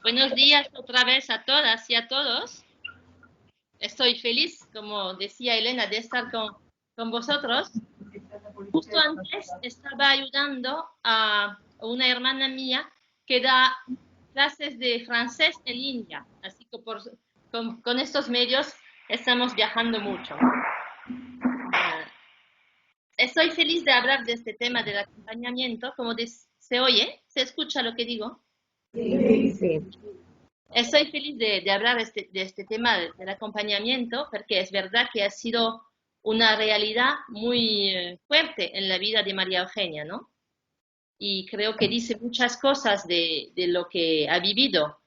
Buenos días otra vez a todas y a todos. Estoy feliz, como decía Elena, de estar con vosotros. Justo antes estaba ayudando a una hermana mía que da clases de francés en línea, así que con estos medios estamos viajando mucho. Estoy feliz de hablar de este tema del acompañamiento, se oye, se escucha lo que digo. Sí. Estoy feliz de hablar de este tema del acompañamiento porque es verdad que ha sido una realidad muy fuerte en la vida de María Eugenia, ¿no? Y creo que dice muchas cosas de lo que ha vivido,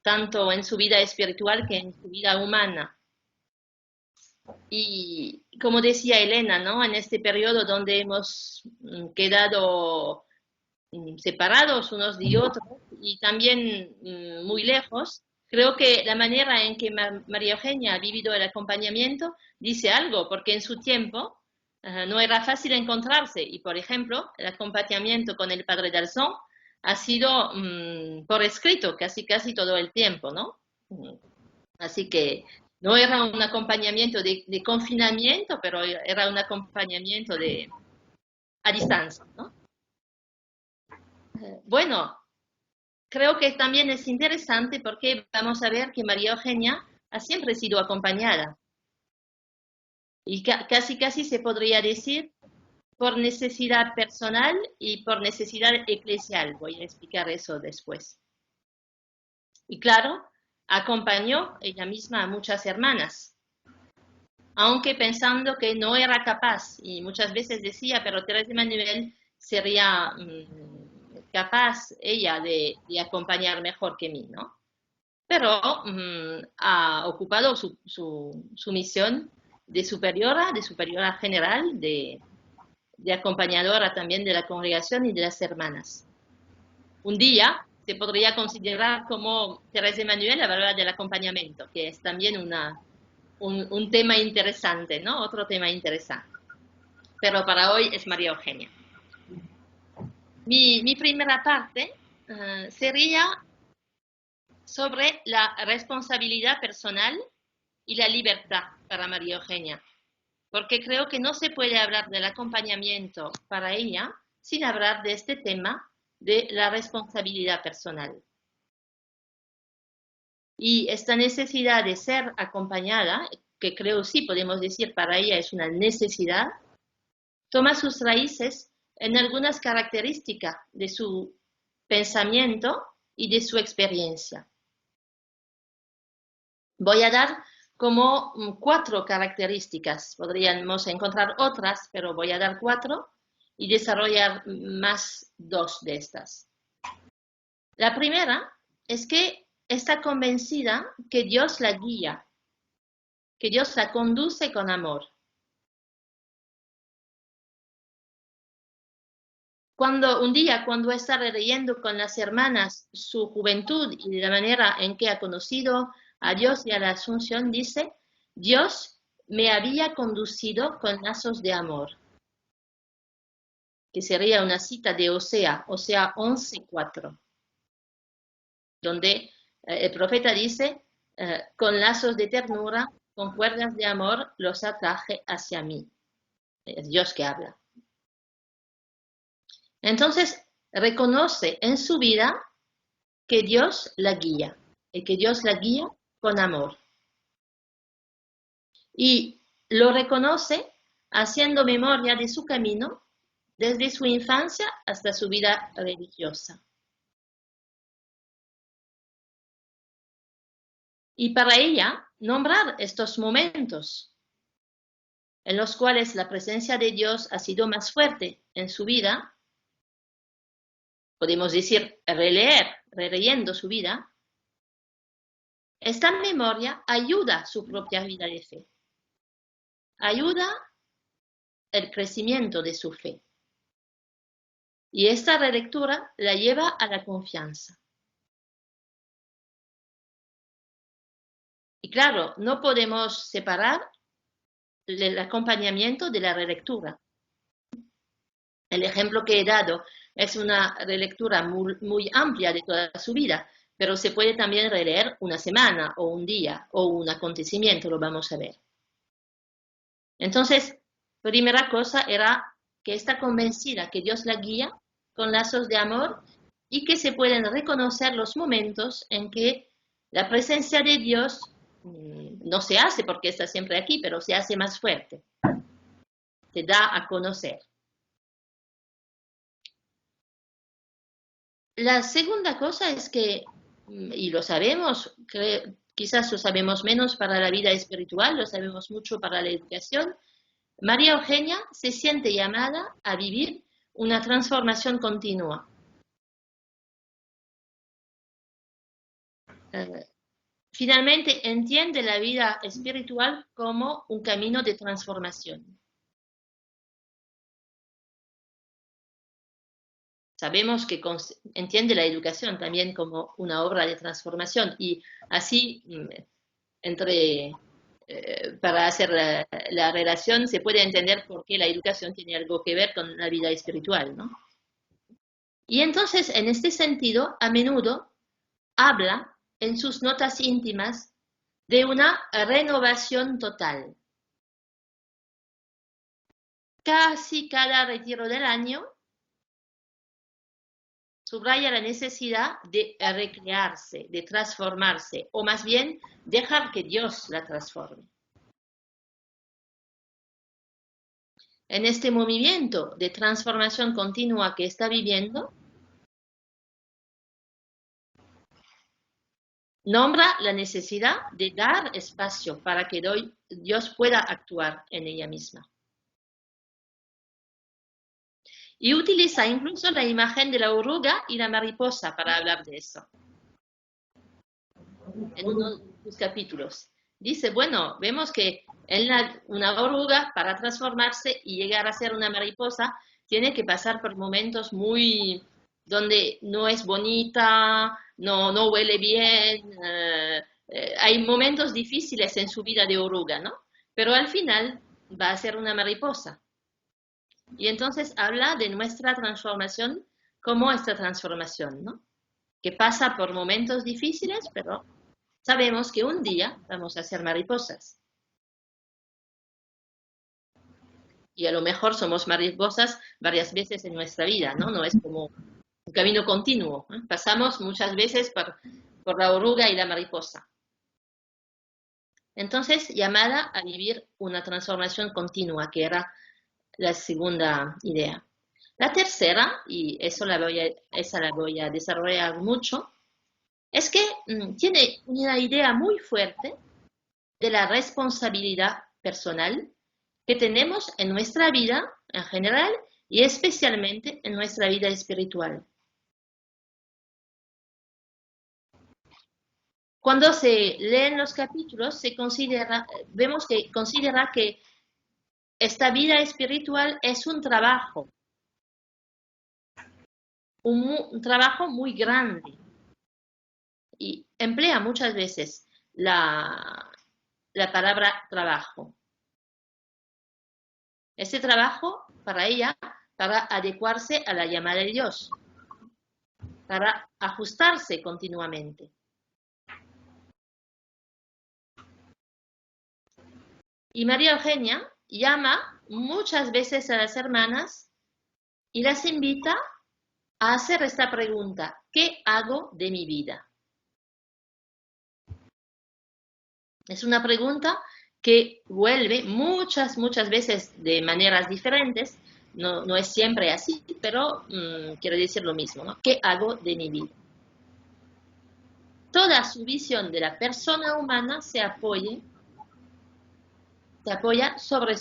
tanto en su vida espiritual que en su vida humana. Y como decía Elena, ¿no? En este periodo donde hemos quedado separados unos de otros y también muy lejos, creo que la manera en que María Eugenia ha vivido el acompañamiento dice algo, porque en su tiempo no era fácil encontrarse y, por ejemplo, el acompañamiento con el padre Dalzón ha sido por escrito casi todo el tiempo, ¿no? Así que no era un acompañamiento de confinamiento, pero era un acompañamiento a distancia, ¿no? Bueno, creo que también es interesante porque vamos a ver que María Eugenia ha siempre sido acompañada y casi se podría decir por necesidad personal y por necesidad eclesial. Voy a explicar eso después. Y claro, acompañó ella misma a muchas hermanas, aunque pensando que no era capaz, y muchas veces decía, pero Teresa de Manuel sería capaz ella de acompañar mejor que mí, ¿no? Pero ha ocupado su misión de superiora general, de acompañadora también de la congregación y de las hermanas. Un día se podría considerar como Teresa de Manuel hablar del acompañamiento, que es también un tema interesante, ¿no? Otro tema interesante. Pero para hoy es María Eugenia. Mi primera parte sería sobre la responsabilidad personal y la libertad para María Eugenia, porque creo que no se puede hablar del acompañamiento para ella sin hablar de este tema de la responsabilidad personal. Y esta necesidad de ser acompañada, que creo sí podemos decir para ella es una necesidad, toma sus raíces en algunas características de su pensamiento y de su experiencia. Voy a dar como 4 características. Podríamos encontrar otras, pero voy a dar 4 y desarrollar más 2 de estas. La primera es que está convencida que Dios la guía, que Dios la conduce con amor. Un día, cuando está leyendo con las hermanas su juventud y la manera en que ha conocido a Dios y a la Asunción, dice, Dios me había conducido con lazos de amor, que sería una cita de Osea 11:4, donde el profeta dice, con lazos de ternura, con cuerdas de amor, los atraje hacia mí. Es Dios que habla. Entonces, reconoce en su vida que Dios la guía, y que Dios la guía con amor. Y lo reconoce haciendo memoria de su camino desde su infancia hasta su vida religiosa. Y para ella, nombrar estos momentos en los cuales la presencia de Dios ha sido más fuerte en su vida, podemos decir releyendo su vida, esta memoria ayuda a su propia vida de fe, ayuda el crecimiento de su fe. Y esta relectura la lleva a la confianza. Y claro, no podemos separar el acompañamiento de la relectura. El ejemplo que he dado es una relectura muy amplia de toda su vida, pero se puede también releer una semana o un día o un acontecimiento, lo vamos a ver. Entonces, primera cosa era que está convencida que Dios la guía con lazos de amor y que se pueden reconocer los momentos en que la presencia de Dios no se hace porque está siempre aquí, pero se hace más fuerte, se da a conocer. La segunda cosa es que, y lo sabemos, quizás lo sabemos menos para la vida espiritual, lo sabemos mucho para la educación, María Eugenia se siente llamada a vivir una transformación continua. Finalmente entiende la vida espiritual como un camino de transformación. Sabemos que entiende la educación también como una obra de transformación y así para hacer la relación se puede entender por qué la educación tiene algo que ver con la vida espiritual, ¿no? Y entonces, en este sentido, a menudo habla en sus notas íntimas de una renovación total. Casi cada retiro del año subraya la necesidad de recrearse, de transformarse, o más bien dejar que Dios la transforme. En este movimiento de transformación continua que está viviendo, nombra la necesidad de dar espacio para que Dios pueda actuar en ella misma. Y utiliza incluso la imagen de la oruga y la mariposa para hablar de eso. En uno de sus capítulos. Dice, bueno, vemos que una oruga para transformarse y llegar a ser una mariposa tiene que pasar por momentos donde no es bonita, no huele bien, hay momentos difíciles en su vida de oruga, ¿no? Pero al final va a ser una mariposa. Y entonces habla de nuestra transformación como esta transformación, ¿no? Que pasa por momentos difíciles, pero sabemos que un día vamos a ser mariposas. Y a lo mejor somos mariposas varias veces en nuestra vida, ¿no? No es como un camino continuo, ¿eh? Pasamos muchas veces por la oruga y la mariposa. Entonces, llamada a vivir una transformación continua, que era la segunda idea. La tercera, y esa la voy a desarrollar mucho, es que tiene una idea muy fuerte de la responsabilidad personal que tenemos en nuestra vida en general y especialmente en nuestra vida espiritual. Cuando se leen los capítulos, vemos que considera que esta vida espiritual es un trabajo muy grande y emplea muchas veces la palabra trabajo. Este trabajo para ella, para adecuarse a la llamada de Dios, para ajustarse continuamente. Y María Eugenia llama muchas veces a las hermanas y las invita a hacer esta pregunta: ¿qué hago de mi vida? Es una pregunta que vuelve muchas veces de maneras diferentes, no es siempre así, pero quiero decir lo mismo, ¿no? ¿Qué hago de mi vida? Toda su visión de la persona humana se apoya sobre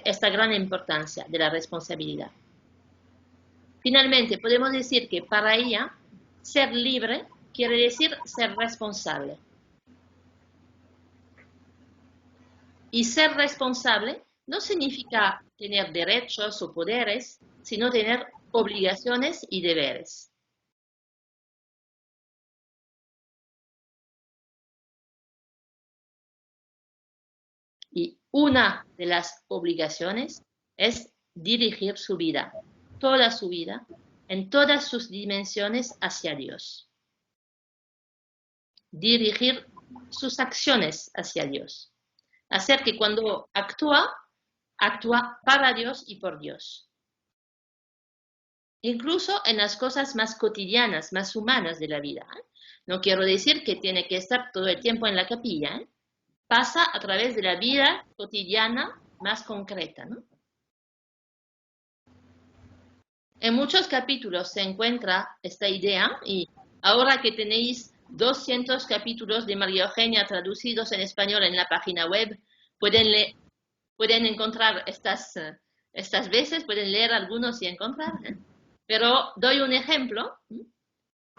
esta gran importancia de la responsabilidad. Finalmente, podemos decir que para ella, ser libre quiere decir ser responsable. Y ser responsable no significa tener derechos o poderes, sino tener obligaciones y deberes. Y una de las obligaciones es dirigir su vida, toda su vida, en todas sus dimensiones hacia Dios. dirigir sus acciones hacia Dios. Hacer que cuando actúa para Dios y por Dios. Incluso en las cosas más cotidianas, más humanas de la vida. No quiero decir que tiene que estar todo el tiempo en la capilla. Pasa a través de la vida cotidiana más concreta, ¿no? En muchos capítulos se encuentra esta idea y ahora que tenéis 200 capítulos de María Eugenia traducidos en español en la página web, pueden encontrar estas veces, pueden leer algunos y encontrar. Pero doy un ejemplo,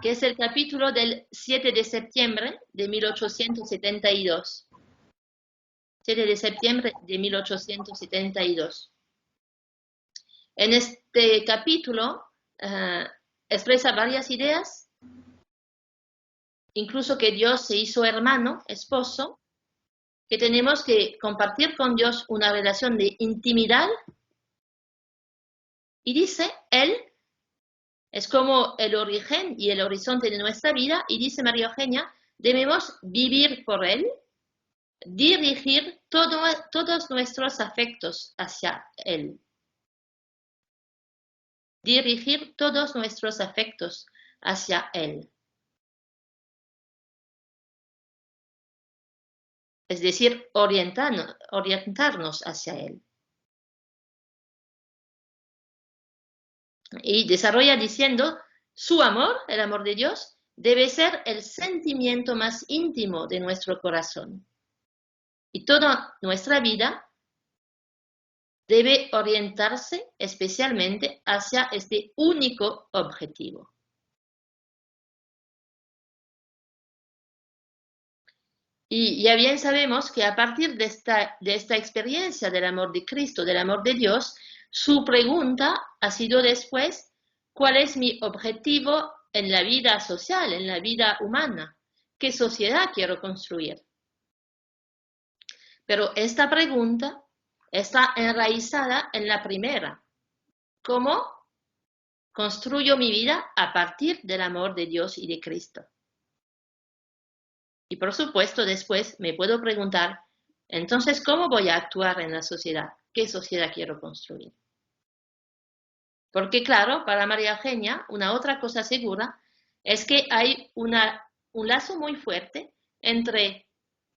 que es el capítulo del 7 de septiembre de 1872. 7 de septiembre de 1872. En este capítulo expresa varias ideas, incluso que Dios se hizo hermano, esposo, que tenemos que compartir con Dios una relación de intimidad. Y dice, Él es como el origen y el horizonte de nuestra vida, y dice María Eugenia, debemos vivir por Él, dirigir todos nuestros afectos hacia Él. Dirigir todos nuestros afectos hacia Él. Es decir, orientarnos hacia Él. Y desarrolla diciendo, su amor, el amor de Dios, debe ser el sentimiento más íntimo de nuestro corazón. Y toda nuestra vida debe orientarse especialmente hacia este único objetivo. Y ya bien sabemos que a partir de esta experiencia del amor de Cristo, del amor de Dios, su pregunta ha sido después, ¿cuál es mi objetivo en la vida social, en la vida humana? ¿Qué sociedad quiero construir? Pero esta pregunta está enraizada en la primera. ¿Cómo construyo mi vida a partir del amor de Dios y de Cristo? Y por supuesto, después me puedo preguntar, entonces, ¿cómo voy a actuar en la sociedad? ¿Qué sociedad quiero construir? Porque claro, para María Eugenia, una otra cosa segura es que hay un lazo muy fuerte entre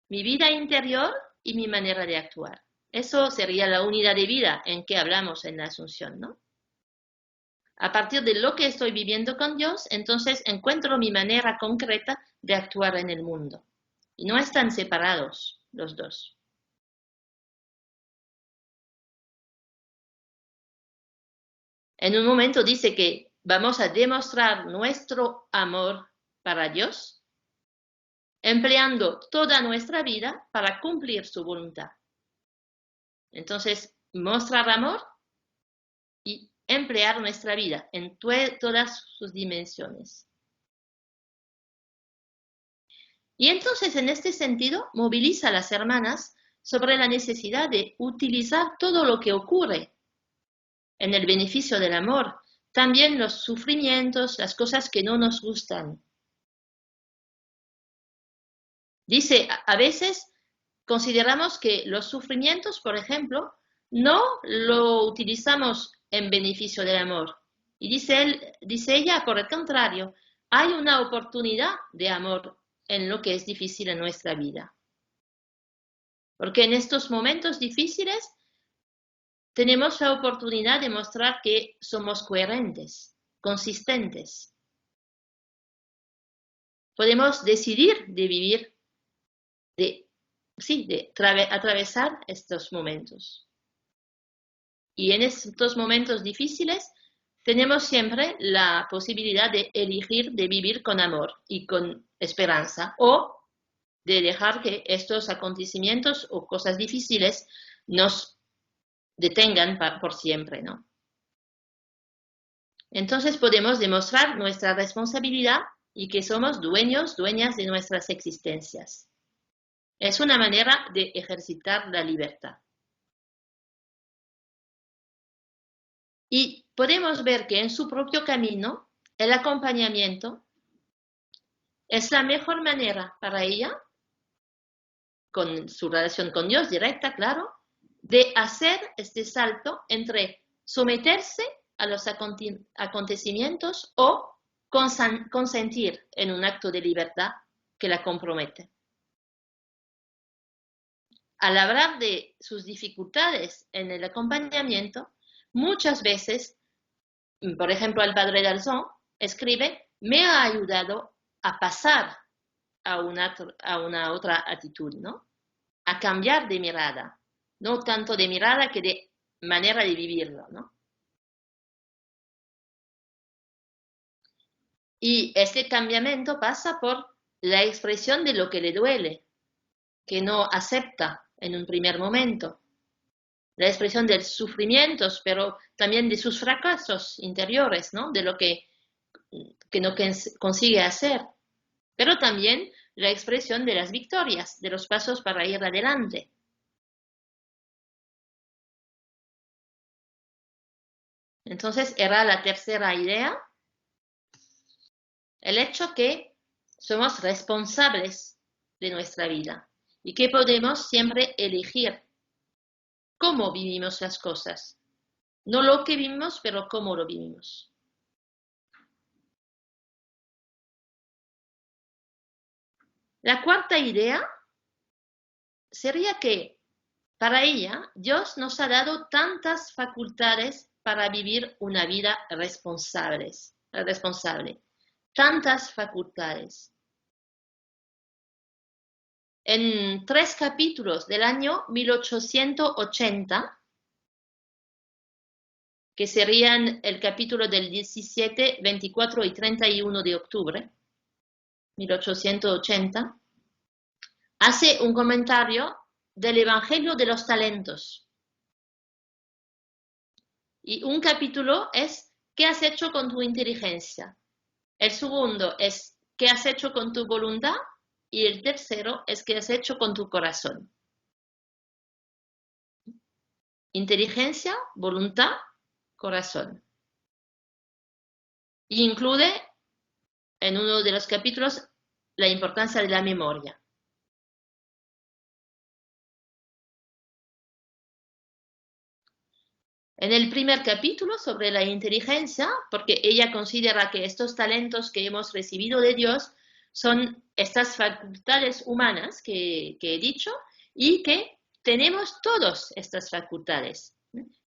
mi vida interior y mi manera de actuar. Eso sería la unidad de vida en que hablamos en la Asunción, ¿no? A partir de lo que estoy viviendo con Dios, entonces encuentro mi manera concreta de actuar en el mundo. Y no están separados los dos. En un momento dice que vamos a demostrar nuestro amor para Dios, empleando toda nuestra vida para cumplir su voluntad. Entonces, mostrar amor y emplear nuestra vida en todas sus dimensiones. Y entonces, en este sentido, moviliza a las hermanas sobre la necesidad de utilizar todo lo que ocurre en el beneficio del amor, también los sufrimientos, las cosas que no nos gustan. Dice, a veces consideramos que los sufrimientos, por ejemplo, no lo utilizamos en beneficio del amor. Y dice ella, por el contrario, hay una oportunidad de amor en lo que es difícil en nuestra vida. Porque en estos momentos difíciles tenemos la oportunidad de mostrar que somos coherentes, consistentes. Podemos decidir de vivir, de atravesar estos momentos. Y en estos momentos difíciles tenemos siempre la posibilidad de elegir de vivir con amor y con esperanza, o de dejar que estos acontecimientos o cosas difíciles nos detengan por siempre, ¿no? Entonces podemos demostrar nuestra responsabilidad y que somos dueñas de nuestras existencias. Es una manera de ejercitar la libertad. Y podemos ver que en su propio camino, el acompañamiento Es la mejor manera para ella, con su relación con Dios directa, claro, de hacer este salto entre someterse a los acontecimientos o consentir en un acto de libertad que la compromete. Al hablar de sus dificultades en el acompañamiento, muchas veces, por ejemplo, el padre Dalzón escribe, me ha ayudado a pasar a una otra actitud, ¿no? A cambiar de mirada, no tanto de mirada que de manera de vivirlo, ¿no? Y este cambiamiento pasa por la expresión de lo que le duele, que no acepta en un primer momento, la expresión de sufrimientos, pero también de sus fracasos interiores, ¿no? De lo que no consigue hacer, pero también la expresión de las victorias, de los pasos para ir adelante. Entonces era la tercera idea, el hecho que somos responsables de nuestra vida y que podemos siempre elegir cómo vivimos las cosas. No lo que vivimos, pero cómo lo vivimos. La cuarta idea sería que para ella Dios nos ha dado tantas facultades para vivir una vida responsable, tantas facultades. En 3 capítulos del año 1880, que serían el capítulo del 17, 24 y 31 de octubre, 1880, hace un comentario del Evangelio de los Talentos. Y un capítulo es ¿qué has hecho con tu inteligencia? El segundo es ¿qué has hecho con tu voluntad? Y el tercero es ¿qué has hecho con tu corazón? Inteligencia, voluntad, corazón. Y incluye en uno de los capítulos la importancia de la memoria. En el primer capítulo sobre la inteligencia, porque ella considera que estos talentos que hemos recibido de Dios son estas facultades humanas que he dicho y que tenemos todas estas facultades.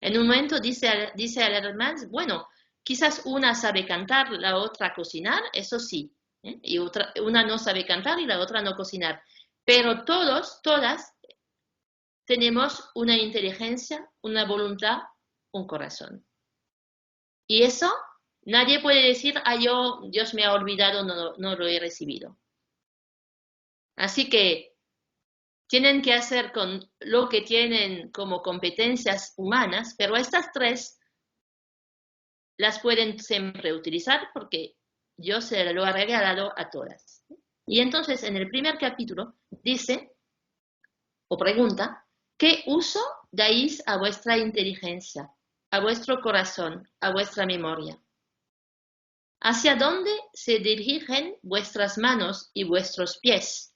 En un momento dice a las hermanas, bueno, quizás una sabe cantar, la otra cocinar, eso sí, y una no sabe cantar y la otra no cocinar, pero todas tenemos una inteligencia, una voluntad, un corazón. Y eso nadie puede decir, Dios me ha olvidado, no lo he recibido. Así que tienen que hacer con lo que tienen como competencias humanas, pero estas tres las pueden siempre utilizar porque Dios se lo ha regalado a todas. Y entonces en el primer capítulo dice, o pregunta, ¿qué uso dais a vuestra inteligencia, a vuestro corazón, a vuestra memoria? ¿Hacia dónde se dirigen vuestras manos y vuestros pies?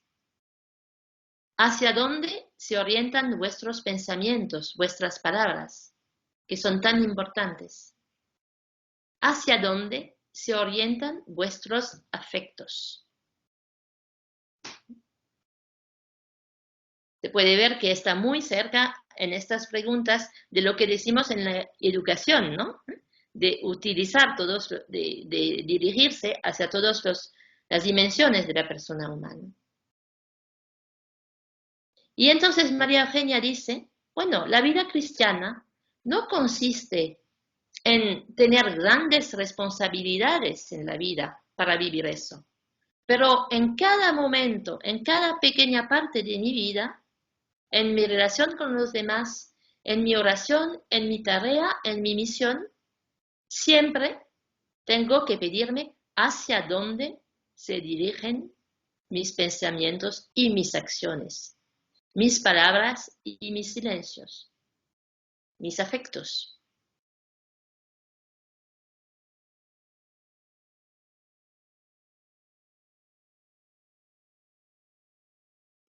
¿Hacia dónde se orientan vuestros pensamientos, vuestras palabras, que son tan importantes? ¿Hacia dónde se orientan vuestros afectos? Se puede ver que está muy cerca en estas preguntas de lo que decimos en la educación, ¿no? De utilizar de dirigirse hacia todas las dimensiones de la persona humana. Y entonces María Eugenia dice, bueno, la vida cristiana no consiste en tener grandes responsabilidades en la vida para vivir eso, pero en cada momento, en cada pequeña parte de mi vida, en mi relación con los demás, en mi oración, en mi tarea, en mi misión, siempre tengo que pedirme hacia dónde se dirigen mis pensamientos y mis acciones, mis palabras y mis silencios, mis afectos.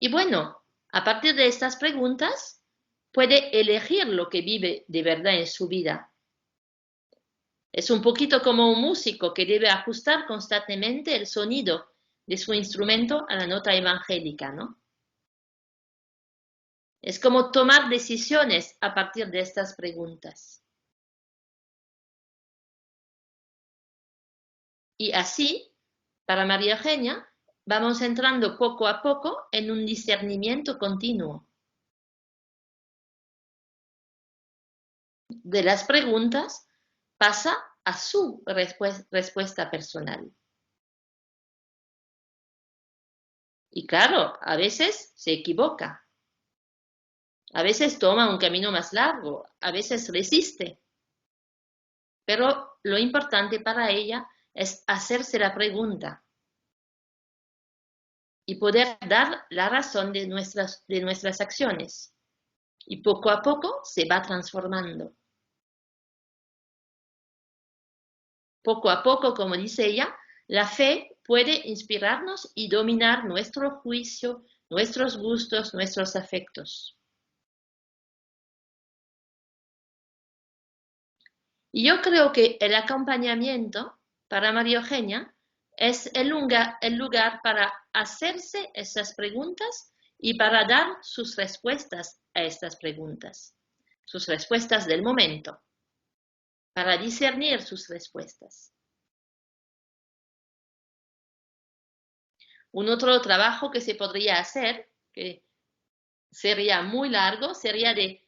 Y bueno, a partir de estas preguntas, puede elegir lo que vive de verdad en su vida. Es un poquito como un músico que debe ajustar constantemente el sonido de su instrumento a la nota evangélica, ¿no? Es como tomar decisiones a partir de estas preguntas. Y así, para María Eugenia, vamos entrando poco a poco en un discernimiento continuo. De las preguntas pasa a su respuesta personal. Y claro, a veces se equivoca, a veces toma un camino más largo, a veces resiste. Pero lo importante para ella es hacerse la pregunta y poder dar la razón de nuestras acciones. Y poco a poco se va transformando. Poco a poco, como dice ella, la fe puede inspirarnos y dominar nuestro juicio, nuestros gustos, nuestros afectos. Y yo creo que el acompañamiento para María Eugenia es el lugar para hacerse esas preguntas y para dar sus respuestas a estas preguntas, sus respuestas del momento, para discernir sus respuestas. Un otro trabajo que se podría hacer, que sería muy largo, sería de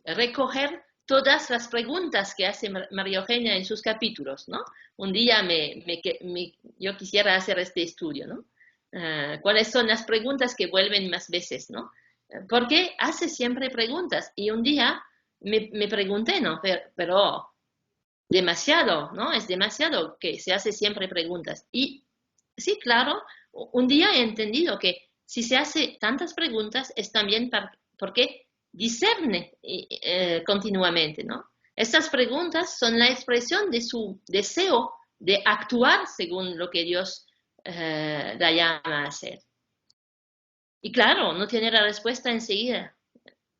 recoger todas las preguntas que hace María Eugenia en sus capítulos, ¿no? Un día yo quisiera hacer este estudio, ¿no? ¿Cuáles son las preguntas que vuelven más veces, ¿no? Porque hace siempre preguntas y un día me pregunté, ¿no? Pero demasiado, ¿no? Es demasiado que se hace siempre preguntas. Y sí, claro, un día he entendido que si se hace tantas preguntas es también porque discerne continuamente, ¿no? Estas preguntas son la expresión de su deseo de actuar según lo que Dios la llama a hacer. Y claro, no tiene la respuesta enseguida,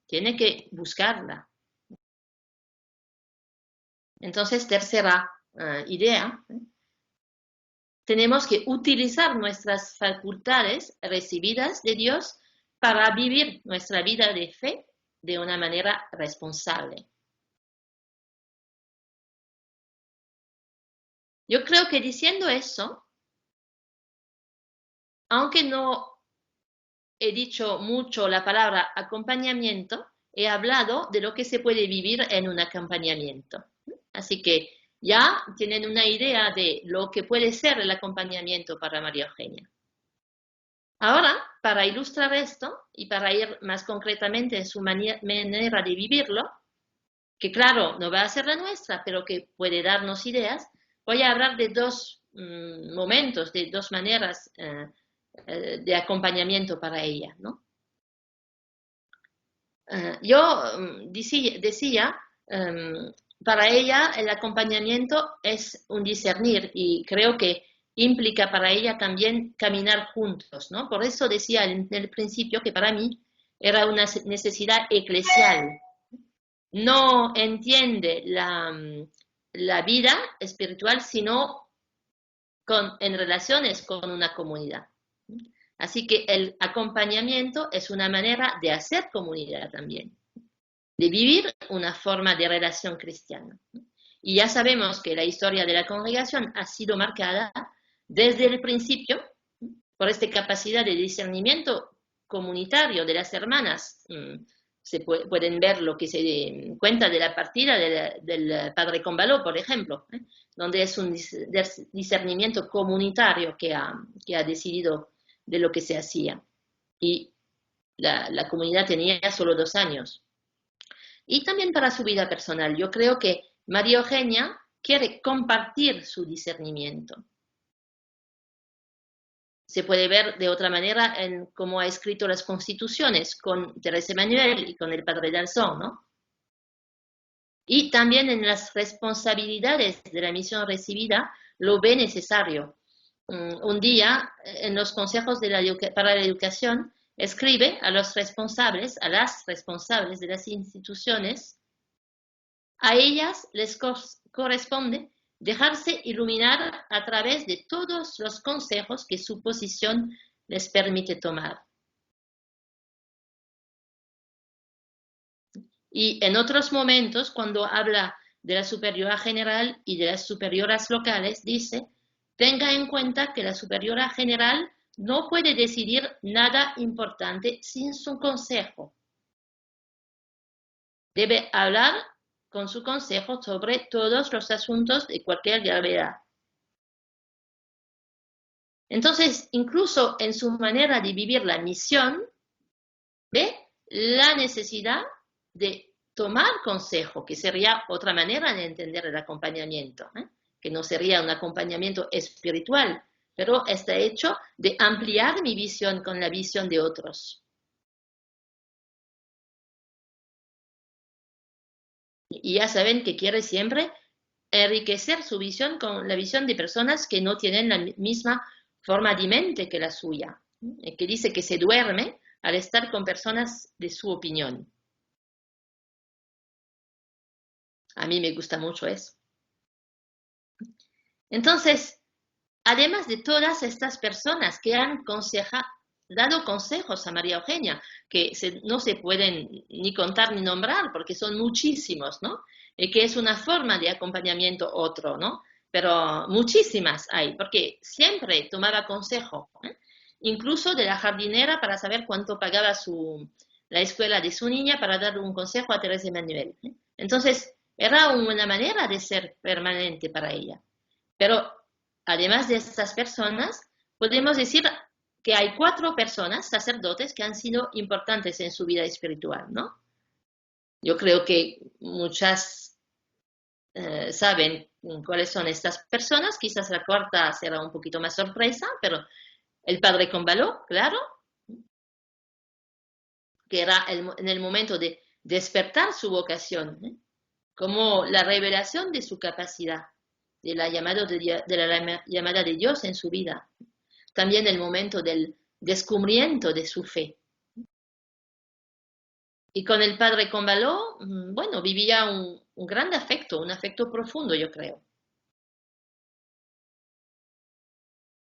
tiene que buscarla. Entonces, tercera idea, tenemos que utilizar nuestras facultades recibidas de Dios para vivir nuestra vida de fe de una manera responsable. Yo creo que diciendo eso, aunque no he dicho mucho la palabra acompañamiento, he hablado de lo que se puede vivir en un acompañamiento. Así que ya tienen una idea de lo que puede ser el acompañamiento para María Eugenia. Ahora, para ilustrar esto y para ir más concretamente en su manera de vivirlo, que claro, no va a ser la nuestra, pero que puede darnos ideas, voy a hablar de dos momentos, de dos maneras de acompañamiento para ella, ¿no? Yo decía, para ella el acompañamiento es un discernir y creo que implica para ella también caminar juntos, ¿no? Por eso decía en el principio que para mí era una necesidad eclesial. No entiende la vida espiritual sino en relaciones con una comunidad. Así que el acompañamiento es una manera de hacer comunidad también, de vivir una forma de relación cristiana. Y ya sabemos que la historia de la congregación ha sido marcada desde el principio por esta capacidad de discernimiento comunitario de las hermanas. Se pueden ver lo que se cuenta de la partida del padre Combaló, por ejemplo, donde es un discernimiento comunitario que ha decidido de lo que se hacía. Y la comunidad tenía solo 2 años. Y también para su vida personal. Yo creo que María Eugenia quiere compartir su discernimiento. Se puede ver de otra manera en cómo ha escrito las constituciones con Teresa Manuel y con el padre Danzón, ¿no? Y también en las responsabilidades de la misión recibida lo ve necesario. Un día, en los consejos para la educación, escribe a los responsables, a las responsables de las instituciones, a ellas les corresponde dejarse iluminar a través de todos los consejos que su posición les permite tomar. Y en otros momentos, cuando habla de la superiora general y de las superioras locales, dice: tenga en cuenta que la superiora general no puede decidir nada importante sin su consejo. Debe hablar con su consejo sobre todos los asuntos de cualquier gravedad. Entonces, incluso en su manera de vivir la misión, ve la necesidad de tomar consejo, que sería otra manera de entender el acompañamiento, que no sería un acompañamiento espiritual, pero está hecho de ampliar mi visión con la visión de otros. Y ya saben que quiere siempre enriquecer su visión con la visión de personas que no tienen la misma forma de mente que la suya, que dice que se duerme al estar con personas de su opinión. A mí me gusta mucho eso. Entonces, además de todas estas personas que han dado consejos a María Eugenia, que no se pueden ni contar ni nombrar porque son muchísimos, ¿no? Y que es una forma de acompañamiento otro, ¿no? Pero muchísimas hay, porque siempre tomaba consejo, incluso de la jardinera para saber cuánto pagaba la escuela de su niña para dar un consejo a Teresa Manuel. Entonces, era una manera de ser permanente para ella. Pero además de estas personas, podemos decir que hay 4 personas, sacerdotes, que han sido importantes en su vida espiritual, ¿no? Yo creo que muchas saben cuáles son estas personas, quizás la cuarta será un poquito más sorpresa, pero el padre Combaló, claro, que era en el momento de despertar su vocación, como la revelación de su capacidad, de la llamada de Dios en su vida. También el momento del descubrimiento de su fe. Y con el padre Combaló, bueno, vivía un gran afecto, un afecto profundo, yo creo.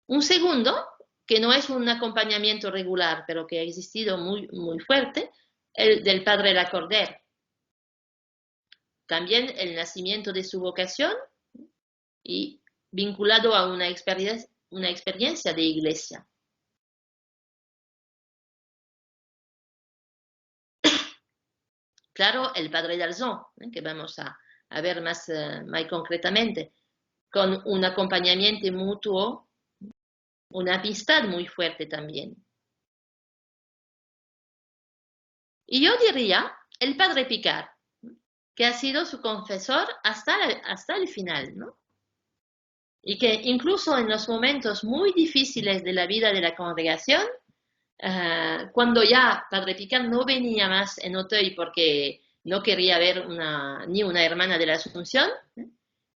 Un segundo, que no es un acompañamiento regular, pero que ha existido muy, muy fuerte, el del padre Lacordaire. También el nacimiento de su vocación y vinculado a una experiencia de iglesia. Claro, el padre Dalzón, que vamos a ver más concretamente, con un acompañamiento mutuo, una amistad muy fuerte también. Y yo diría el padre Picard, que ha sido su confesor hasta el final, ¿no? Y que incluso en los momentos muy difíciles de la vida de la congregación, cuando ya padre Picard no venía más en Auteuil porque no quería ver ni una hermana de la Asunción,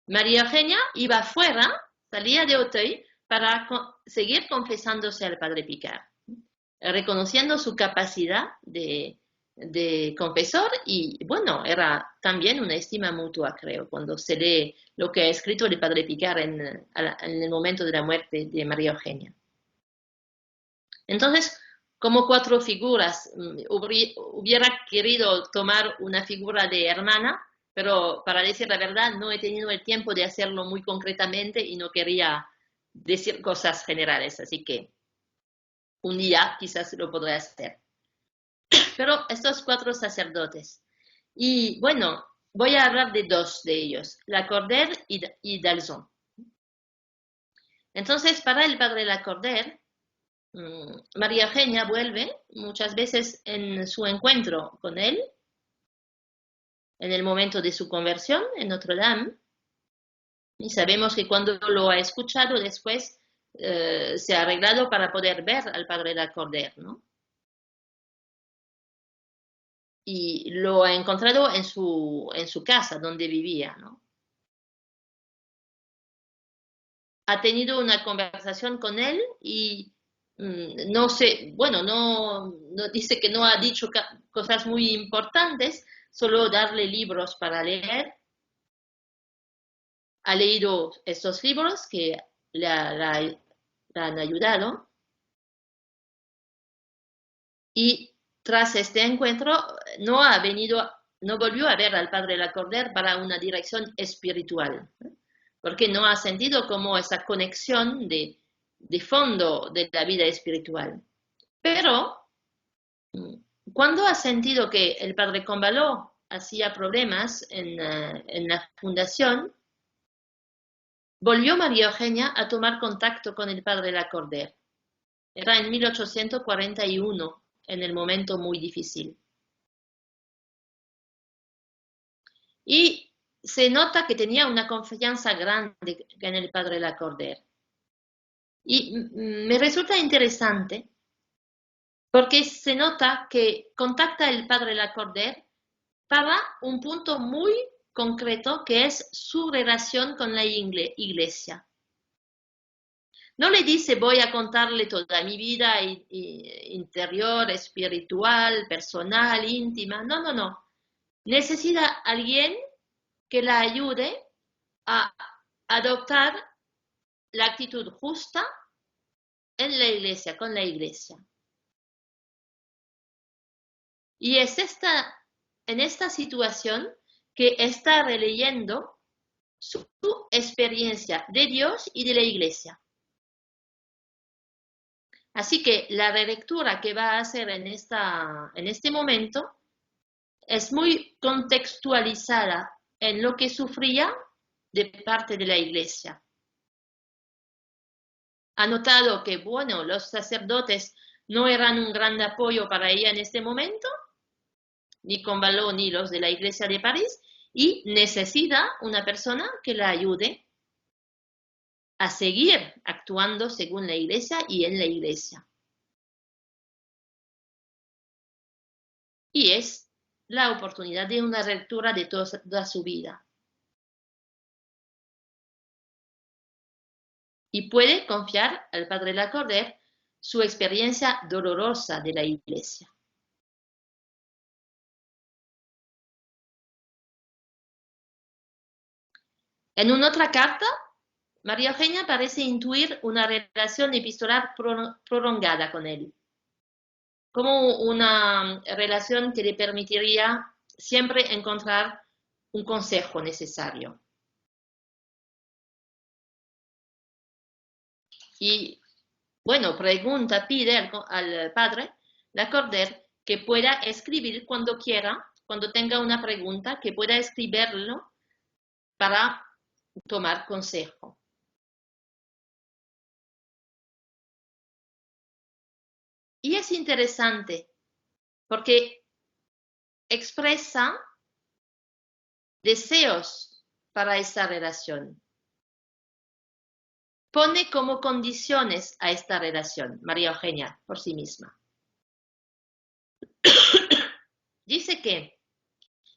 María Eugenia iba afuera, salía de Auteuil para seguir confesándose al padre Picard, reconociendo su capacidad de confesor y, bueno, era también una estima mutua, creo, cuando se lee lo que ha escrito el padre Picard en el momento de la muerte de María Eugenia. Entonces, como 4 figuras, hubiera querido tomar una figura de hermana, pero para decir la verdad no he tenido el tiempo de hacerlo muy concretamente y no quería decir cosas generales, así que un día quizás lo podré hacer. Pero estos 4 sacerdotes, y bueno, voy a hablar de 2 de ellos, Lacordaire y Dalzón. Entonces, para el padre Lacordaire, María Eugenia vuelve muchas veces en su encuentro con él, en el momento de su conversión en Notre Dame, y sabemos que cuando lo ha escuchado después se ha arreglado para poder ver al padre Lacordaire, ¿no? Y lo ha encontrado en su casa donde vivía, ¿no? Ha tenido una conversación con él y No sé, bueno, no dice que no ha dicho cosas muy importantes, solo darle libros para leer. Ha leído estos libros que le han ayudado y tras este encuentro no volvió a ver al padre Lacordaire para una dirección espiritual, porque no ha sentido como esa conexión de fondo de la vida espiritual. Pero cuando ha sentido que el padre Combaló hacía problemas en la fundación, volvió María Eugenia a tomar contacto con el padre Lacordaire. Era en 1841, en el momento muy difícil. Y se nota que tenía una confianza grande en el padre Lacordaire. Y me resulta interesante porque se nota que contacta el padre Lacordaire para un punto muy concreto que es su relación con la iglesia. No le dice voy a contarle toda mi vida interior, espiritual, personal, íntima. No, no, no. Necesita alguien que la ayude a adoptar la actitud justa en la iglesia, con la iglesia. Y es en esta situación que está releyendo su experiencia de Dios y de la iglesia. Así que la relectura que va a hacer en este momento es muy contextualizada en lo que sufría de parte de la iglesia. Ha notado que, bueno, los sacerdotes no eran un gran apoyo para ella en este momento, ni Combaló ni los de la iglesia de París, y necesita una persona que la ayude a seguir actuando según la iglesia y en la iglesia. Y es la oportunidad de una lectura de toda su vida. Y puede confiar al padre Lacordaire su experiencia dolorosa de la iglesia. En una otra carta, María Eugenia parece intuir una relación epistolar prolongada con él, como una relación que le permitiría siempre encontrar un consejo necesario. Y bueno, pide al padre Lacordaire que pueda escribir cuando quiera, cuando tenga una pregunta, que pueda escribirlo para tomar consejo. Y es interesante porque expresa deseos para esta relación. Pone como condiciones a esta relación, María Eugenia, por sí misma. Dice que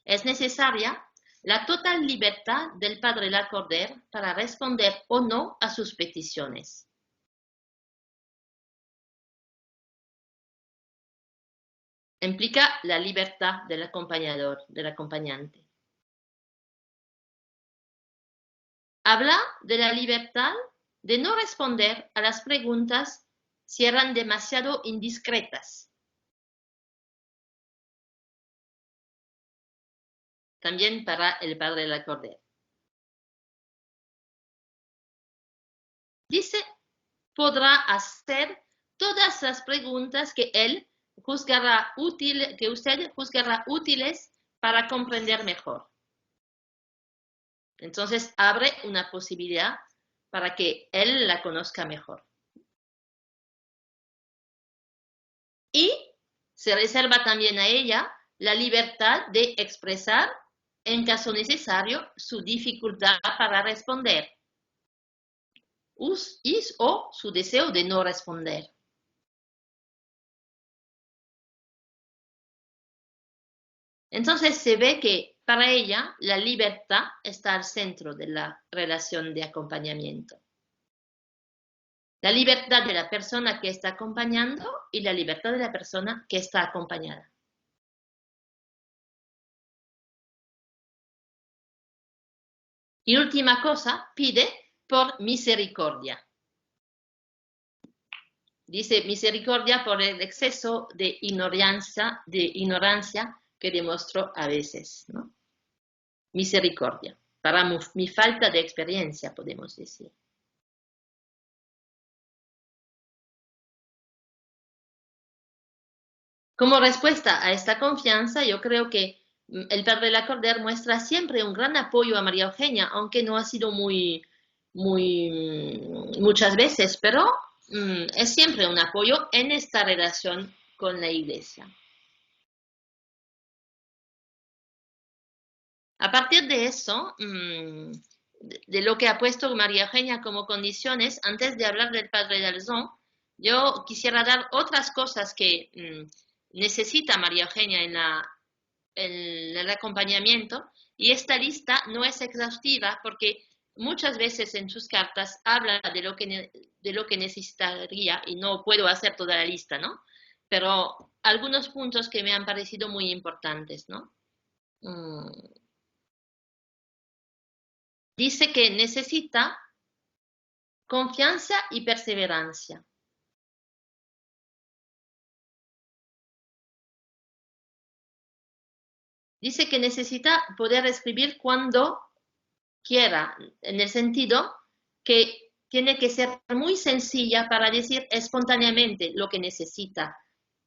es necesaria la total libertad del padre Lacordaire para responder o no a sus peticiones. Implica la libertad del acompañador, del acompañante. Habla de la libertad de no responder a las preguntas si eran demasiado indiscretas. También para el padre Lacordaire. Dice, podrá hacer todas las preguntas que usted juzgará útiles para comprender mejor. Entonces abre una posibilidad para que él la conozca mejor. Y se reserva también a ella la libertad de expresar, en caso necesario, su dificultad para responder o su deseo de no responder. Entonces se ve que para ella la libertad está al centro de la relación de acompañamiento. La libertad de la persona que está acompañando y la libertad de la persona que está acompañada. Y última cosa, pide por misericordia. Dice misericordia por el exceso de ignorancia que demostró a veces, ¿no? Misericordia, para mi falta de experiencia, podemos decir. Como respuesta a esta confianza, yo creo que el padre Lacordaire muestra siempre un gran apoyo a María Eugenia, aunque no ha sido muchas veces, pero es siempre un apoyo en esta relación con la Iglesia. A partir de eso, de lo que ha puesto María Eugenia como condiciones, antes de hablar del padre Dalzón, yo quisiera dar otras cosas que necesita María Eugenia en el acompañamiento, y esta lista no es exhaustiva porque muchas veces en sus cartas habla de lo que necesitaría, y no puedo hacer toda la lista, ¿no? Pero algunos puntos que me han parecido muy importantes, ¿no? Dice que necesita confianza y perseverancia. Dice que necesita poder escribir cuando quiera, en el sentido que tiene que ser muy sencilla para decir espontáneamente lo que necesita,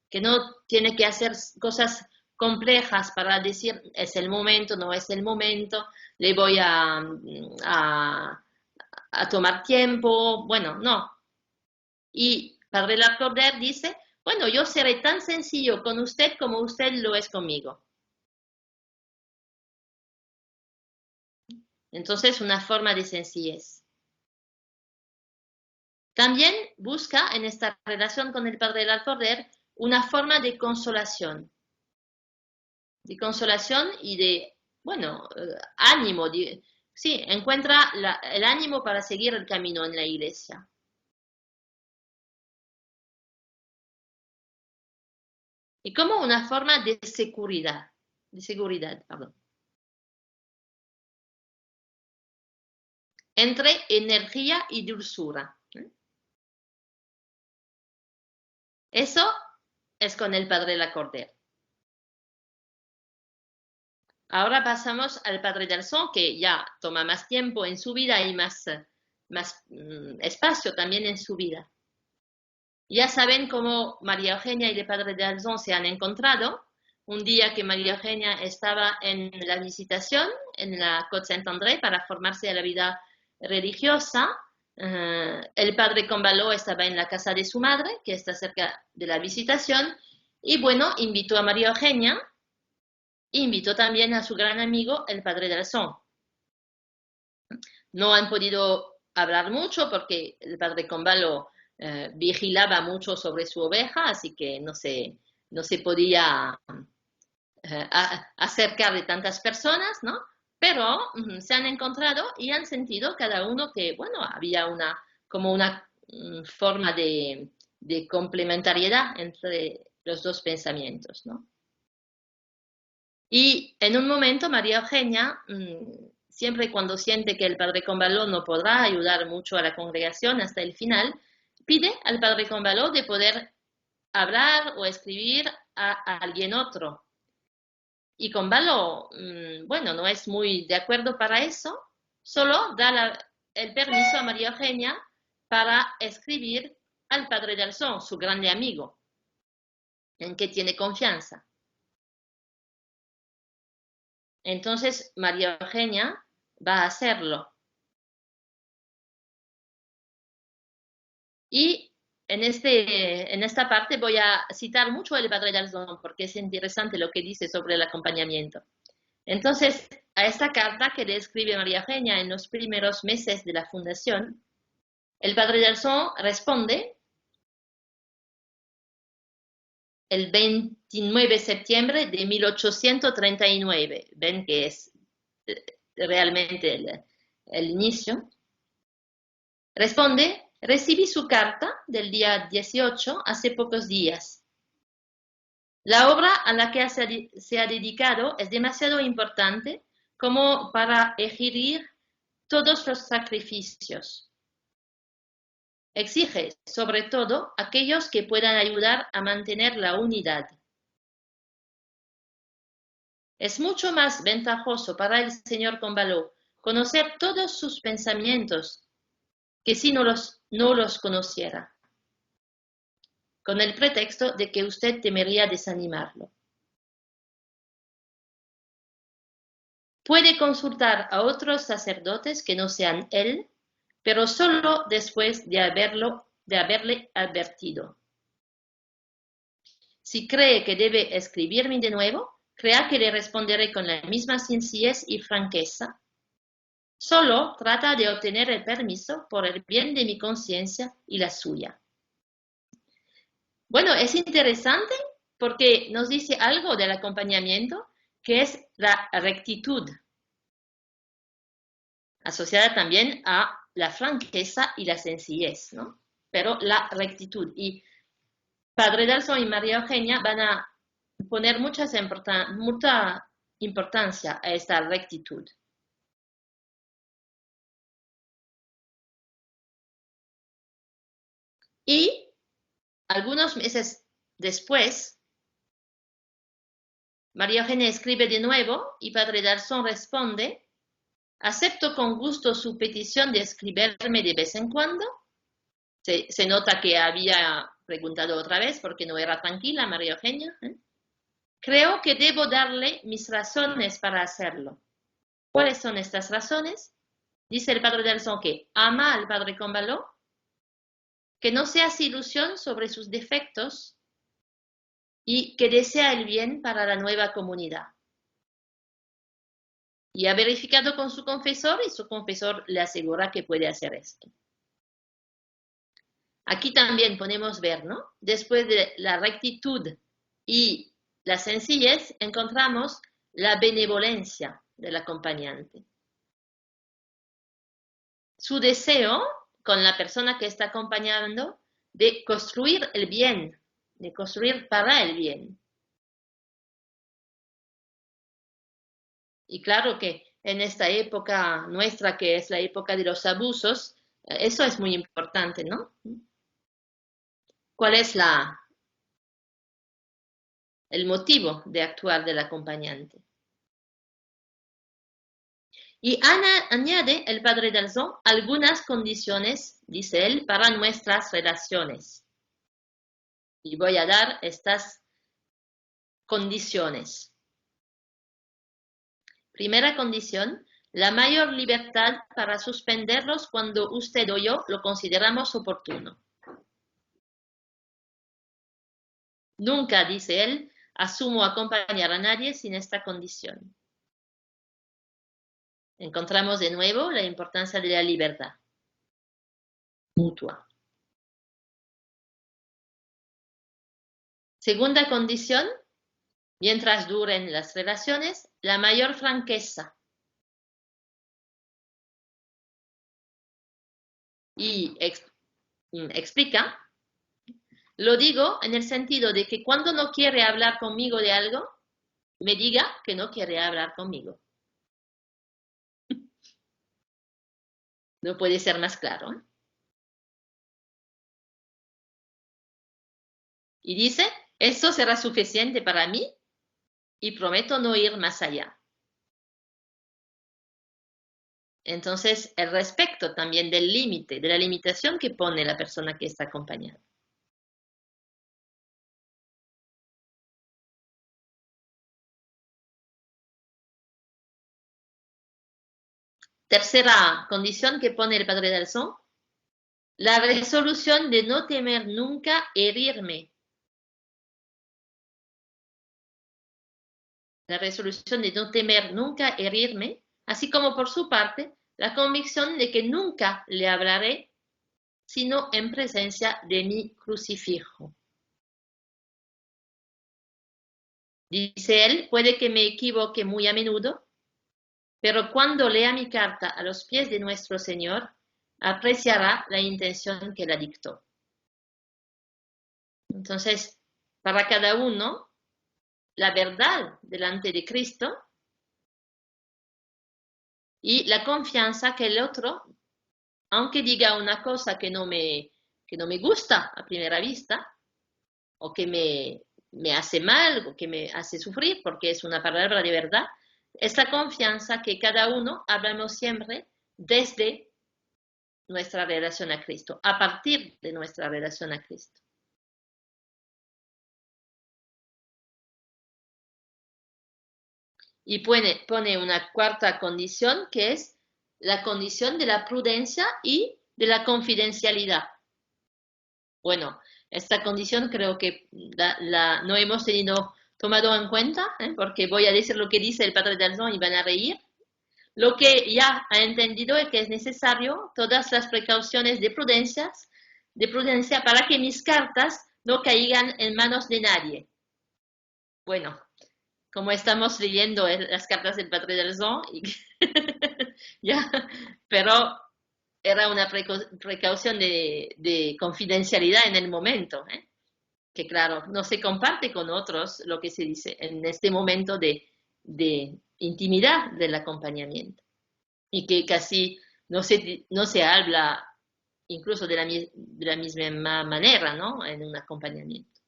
que no tiene que hacer cosas complejas para decir es el momento, no es el momento, le voy a tomar tiempo, bueno, no. Y Padre Lacordaire dice, bueno, yo seré tan sencillo con usted como usted lo es conmigo. Entonces, una forma de sencillez. También busca en esta relación con el Padre Lacordaire una forma de consolación y de, bueno, ánimo. Sí, encuentra el ánimo para seguir el camino en la Iglesia. Y como una forma de seguridad, perdón. Entre energía y dulzura. Eso es con el Padre Lacordaire. Ahora pasamos al Padre Dalzón, que ya toma más tiempo en su vida y más espacio también en su vida. Ya saben cómo María Eugenia y el Padre Dalzón se han encontrado. Un día que María Eugenia estaba en la visitación en la Côte Saint-André para formarse a la vida religiosa, el Padre Combaló estaba en la casa de su madre, que está cerca de la visitación, y bueno, invitó a María Eugenia. Invitó también a su gran amigo, el Padre Dalzón. No han podido hablar mucho porque el Padre Combaló vigilaba mucho sobre su oveja, así que no se podía acercar de tantas personas, ¿no? Pero se han encontrado y han sentido cada uno que, bueno, había como una forma de complementariedad entre los dos pensamientos, ¿no? Y en un momento María Eugenia, siempre cuando siente que el Padre Combaló no podrá ayudar mucho a la congregación hasta el final, pide al Padre Combaló de poder hablar o escribir a alguien otro. Y Combaló, bueno, no es muy de acuerdo para eso, solo da el permiso a María Eugenia para escribir al Padre Dalzón, su grande amigo, en que tiene confianza. Entonces María Eugenia va a hacerlo. Y en esta parte voy a citar mucho al Padre Dalzón porque es interesante lo que dice sobre el acompañamiento. Entonces, a esta carta que le escribe María Eugenia en los primeros meses de la fundación, el Padre Dalzón responde el 29 de septiembre de 1839. Ven que es realmente el inicio. Responde Recibí su carta del día 18 hace pocos días. La obra a la que se ha dedicado es demasiado importante como para elegir todos los sacrificios. Exige, sobre todo, aquellos que puedan ayudar a mantener la unidad. Es mucho más ventajoso para el señor Combaló conocer todos sus pensamientos que si no los conociera, con el pretexto de que usted temería desanimarlo. Puede consultar a otros sacerdotes que no sean él, pero solo después de haberle advertido. Si cree que debe escribirme de nuevo, crea que le responderé con la misma sencillez y franqueza. Solo trata de obtener el permiso por el bien de mi conciencia y la suya. Bueno, es interesante porque nos dice algo del acompañamiento que es la rectitud, asociada también a la franqueza y la sencillez, ¿no? Pero la rectitud. Y Padre Dalson y María Eugenia van a poner mucha importancia a esta rectitud. Y algunos meses después, María Eugenia escribe de nuevo y Padre Dalson responde: acepto con gusto su petición de escribirme de vez en cuando. Se nota que había preguntado otra vez porque no era tranquila María Eugenia. Creo que debo darle mis razones para hacerlo. ¿Cuáles son estas razones? Dice el Padre Dalson que ama al Padre Combaló, que no se hace ilusión sobre sus defectos y que desea el bien para la nueva comunidad. Y ha verificado con su confesor y su confesor le asegura que puede hacer esto. Aquí también podemos ver, ¿no? Después de la rectitud y la sencillez, encontramos la benevolencia del acompañante. Su deseo con la persona que está acompañando de construir el bien, de construir para el bien. Y claro que en esta época nuestra, que es la época de los abusos, eso es muy importante, ¿no? ¿Cuál es el motivo de actuar del acompañante? Y añade el Padre Dalson algunas condiciones, dice él, para nuestras relaciones. Y voy a dar estas condiciones. Primera condición, la mayor libertad para suspenderlos cuando usted o yo lo consideramos oportuno. Nunca, dice él, asumo acompañar a nadie sin esta condición. Encontramos de nuevo la importancia de la libertad mutua. Segunda condición, mientras duren las relaciones, la mayor franqueza. Y explica, lo digo en el sentido de que cuando no quiere hablar conmigo de algo, me diga que no quiere hablar conmigo. No puede ser más claro, ¿eh? Y dice, eso será suficiente para mí y prometo no ir más allá. Entonces, el respeto también del límite, de la limitación que pone la persona que está acompañada. Tercera condición que pone el Padre Dalson, la resolución de no temer nunca herirme. La resolución de no temer nunca herirme, así como por su parte, la convicción de que nunca le hablaré sino en presencia de mi crucifijo. Dice él, puede que me equivoque muy a menudo, pero cuando lea mi carta a los pies de nuestro Señor, apreciará la intención que la dictó. Entonces, para cada uno, la verdad delante de Cristo y la confianza que el otro, aunque diga una cosa que no me gusta a primera vista, o que me hace mal, o que me hace sufrir, porque es una palabra de verdad, es la confianza que cada uno hablamos siempre desde nuestra relación a Cristo, a partir de nuestra relación a Cristo. Y pone una cuarta condición que es la condición de la prudencia y de la confidencialidad. Bueno, esta condición creo que no hemos tomado en cuenta, porque voy a decir lo que dice el padre Dalzón y van a reír. Lo que ya ha entendido es que es necesario todas las precauciones de prudencia para que mis cartas no caigan en manos de nadie. Bueno, como estamos leyendo las cartas del padre Dalzón, ya, pero era una precaución de confidencialidad en el momento, que claro, no se comparte con otros lo que se dice en este momento de intimidad del acompañamiento y que casi no se habla incluso de la misma manera, ¿no? En un acompañamiento.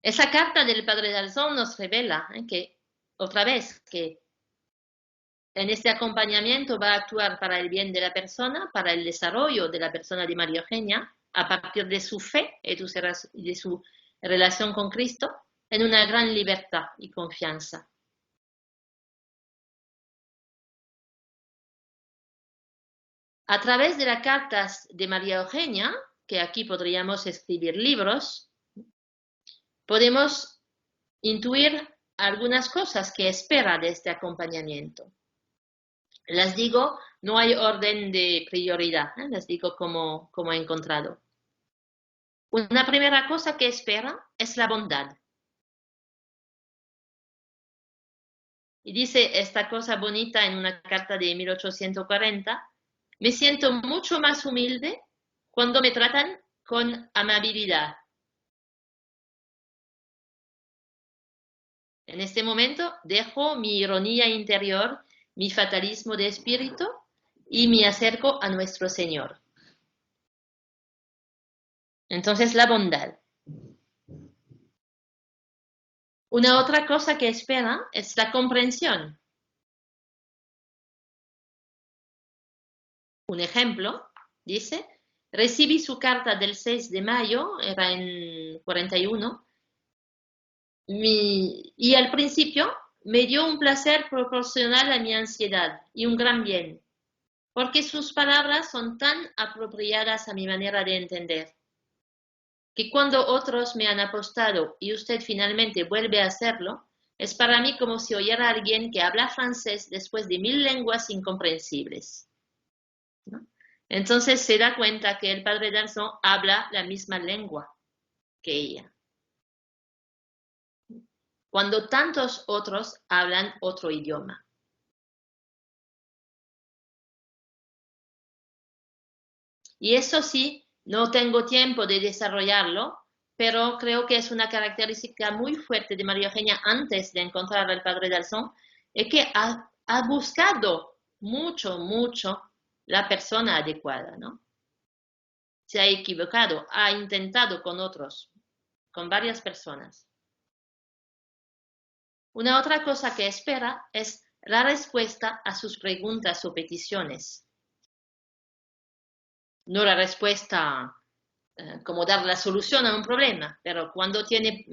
Esa carta del padre Dalzón nos revela que, otra vez, que en este acompañamiento va a actuar para el bien de la persona, para el desarrollo de la persona de María Eugenia, a partir de su fe y de su relación con Cristo, en una gran libertad y confianza. A través de las cartas de María Eugenia, que aquí podríamos escribir libros, podemos intuir algunas cosas que espera de este acompañamiento. Las digo, no hay orden de prioridad, las digo como he encontrado. Una primera cosa que espera es la bondad. Y dice esta cosa bonita en una carta de 1840, me siento mucho más humilde cuando me tratan con amabilidad. En este momento dejo mi ironía interior, mi fatalismo de espíritu y me acerco a nuestro Señor. Entonces la bondad. Una otra cosa que espera es la comprensión. Un ejemplo, dice, recibí su carta del 6 de mayo, era en 41, y al principio me dio un placer proporcional a mi ansiedad y un gran bien, porque sus palabras son tan apropiadas a mi manera de entender, que cuando otros me han apostado y usted finalmente vuelve a hacerlo, es para mí como si oyera a alguien que habla francés después de 1000 lenguas incomprensibles, ¿no? Entonces se da cuenta que el padre Danzón habla la misma lengua que ella, cuando tantos otros hablan otro idioma. Y eso sí, no tengo tiempo de desarrollarlo, pero creo que es una característica muy fuerte de María Eugenia antes de encontrar al padre Dalzón, es que ha buscado mucho la persona adecuada, ¿no? Se ha equivocado, ha intentado con otros, con varias personas. Una otra cosa que espera es la respuesta a sus preguntas o peticiones. No la respuesta como dar la solución a un problema, pero cuando tiene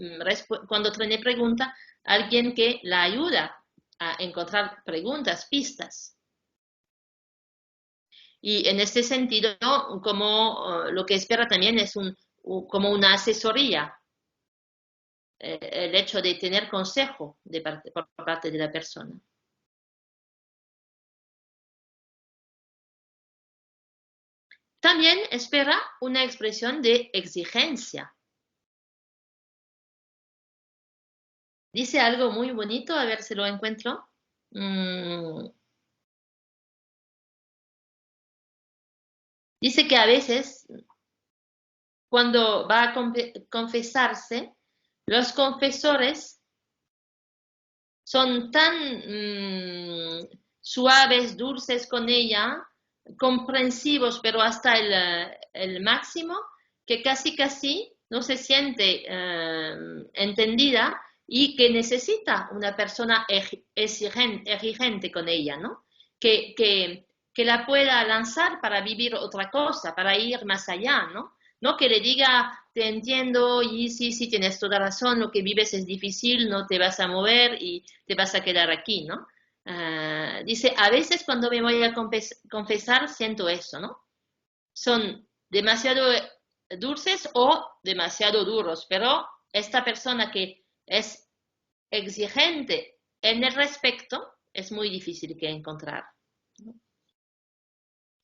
pregunta, alguien que la ayuda a encontrar preguntas, pistas. Y en este sentido, como lo que espera también es como una asesoría, el hecho de tener consejo por parte de la persona. También espera una expresión de exigencia. Dice algo muy bonito, a ver si lo encuentro. Dice que a veces, cuando va a confesarse, los confesores son tan suaves, dulces con ella, comprensivos, pero hasta el máximo, que casi no se siente entendida y que necesita una persona exigente con ella, ¿no? Que la pueda lanzar para vivir otra cosa, para ir más allá, ¿no? No que le diga, te entiendo y sí, tienes toda razón, lo que vives es difícil, no te vas a mover y te vas a quedar aquí, ¿no? Dice, a veces cuando me voy a confesar siento eso, ¿no? Son demasiado dulces o demasiado duros, pero esta persona que es exigente en el respecto es muy difícil que encontrar, ¿no?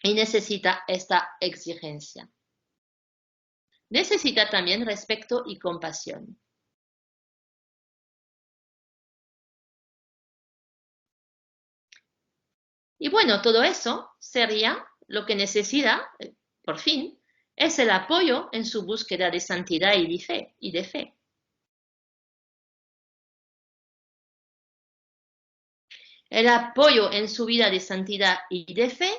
Y necesita esta exigencia. Necesita también respeto y compasión. Y bueno, todo eso sería lo que necesita, por fin, es el apoyo en su búsqueda de santidad y de fe. El apoyo en su vida de santidad y de fe,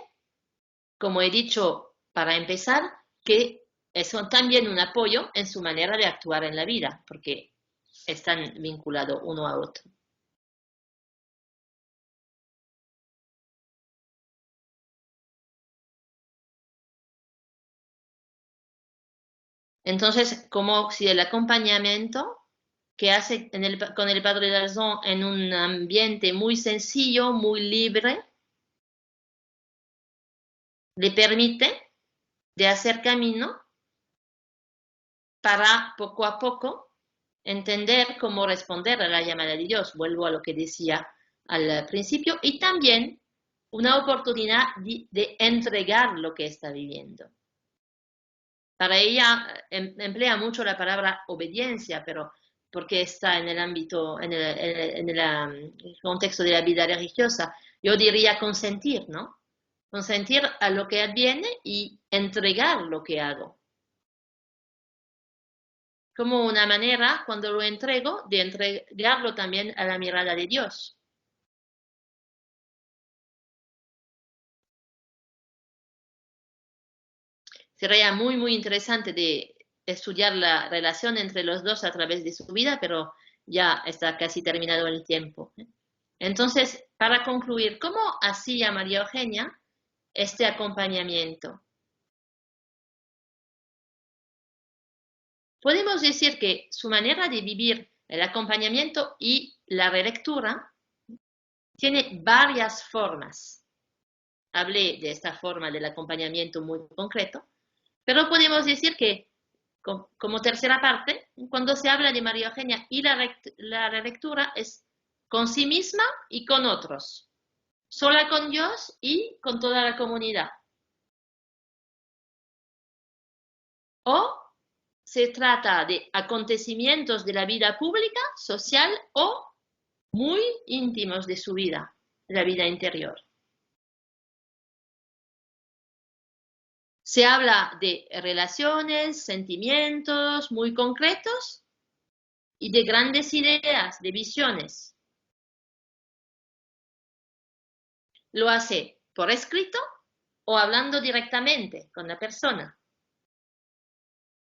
como he dicho para empezar, que es también un apoyo en su manera de actuar en la vida, porque están vinculados uno a otro. Entonces, como si el acompañamiento que hace con el Padre Darzón en un ambiente muy sencillo, muy libre, le permite de hacer camino para poco a poco entender cómo responder a la llamada de Dios. Vuelvo a lo que decía al principio, y también una oportunidad de entregar lo que está viviendo. Para ella emplea mucho la palabra obediencia, pero porque está en el ámbito, el contexto de la vida religiosa. Yo diría consentir, ¿no? Consentir a lo que adviene y entregar lo que hago. Como una manera, cuando lo entrego, de entregarlo también a la mirada de Dios. Sería muy interesante de estudiar la relación entre los dos a través de su vida, pero ya está casi terminado el tiempo. Entonces, para concluir, ¿cómo hacía María Eugenia este acompañamiento? Podemos decir que su manera de vivir el acompañamiento y la relectura tiene varias formas. Hablé de esta forma del acompañamiento muy concreto, pero podemos decir que, como tercera parte, cuando se habla de María Eugenia y la relectura, es con sí misma y con otros, sola con Dios y con toda la comunidad. O se trata de acontecimientos de la vida pública, social o muy íntimos de su vida, de la vida interior. Se habla de relaciones, sentimientos muy concretos y de grandes ideas, de visiones. Lo hace por escrito o hablando directamente con la persona.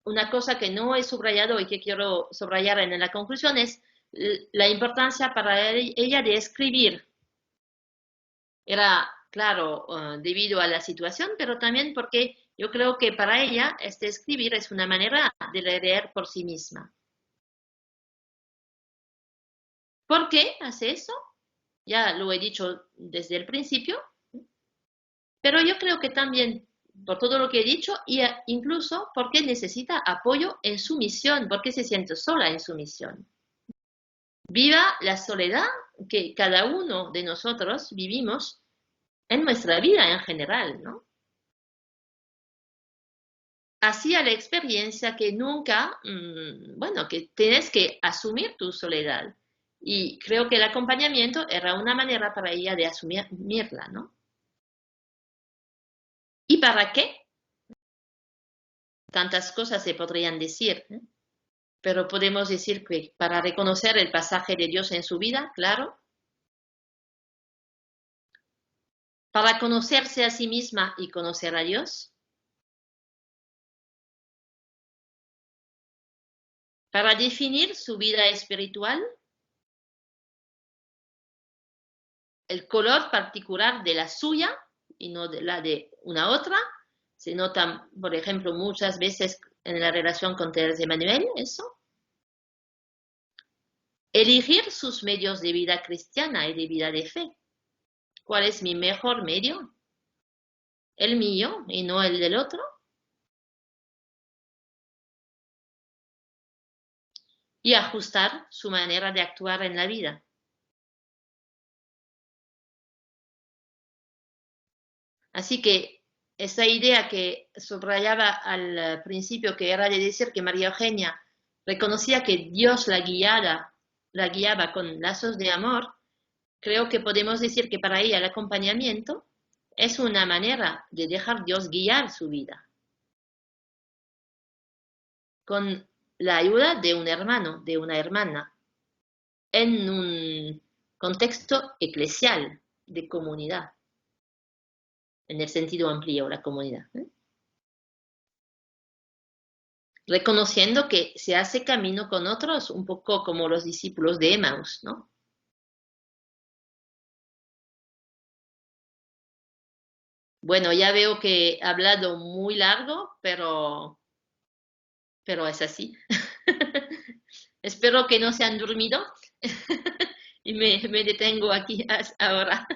Una cosa que no he subrayado y que quiero subrayar en la conclusión es la importancia para ella de escribir. Era, claro, debido a la situación, pero también porque yo creo que para ella este escribir es una manera de leer por sí misma. ¿Por qué hace eso? Ya lo he dicho desde el principio, pero yo creo que también por todo lo que he dicho, y incluso porque necesita apoyo en su misión, porque se siente sola en su misión. Viva la soledad que cada uno de nosotros vivimos en nuestra vida en general, ¿no? Hacía la experiencia que nunca, bueno, que tienes que asumir tu soledad. Y creo que el acompañamiento era una manera para ella de asumirla, ¿no? ¿Y para qué? tantas cosas se podrían decir, ¿eh? Pero podemos decir que para reconocer el pasaje de Dios en su vida, claro, para conocerse a sí misma y conocer a Dios, para definir su vida espiritual, el color particular de la suya y no de la de una otra. Se nota, por ejemplo, muchas veces en la relación con Teresa de Manuel, eso. Elegir sus medios de vida cristiana y de vida de fe. ¿Cuál es mi mejor medio? El mío y no el del otro. Y ajustar su manera de actuar en la vida. Así que esa idea que subrayaba al principio, que era de decir que María Eugenia reconocía que Dios la guiaba con lazos de amor, creo que podemos decir que para ella el acompañamiento es una manera de dejar Dios guiar su vida, con la ayuda de un hermano, de una hermana, en un contexto eclesial, de comunidad, en el sentido amplio, la comunidad. Reconociendo que se hace camino con otros, un poco como los discípulos de Emmaus, ¿no? Bueno, ya veo que he hablado muy largo, pero es así. Espero que no se han dormido y me detengo aquí ahora.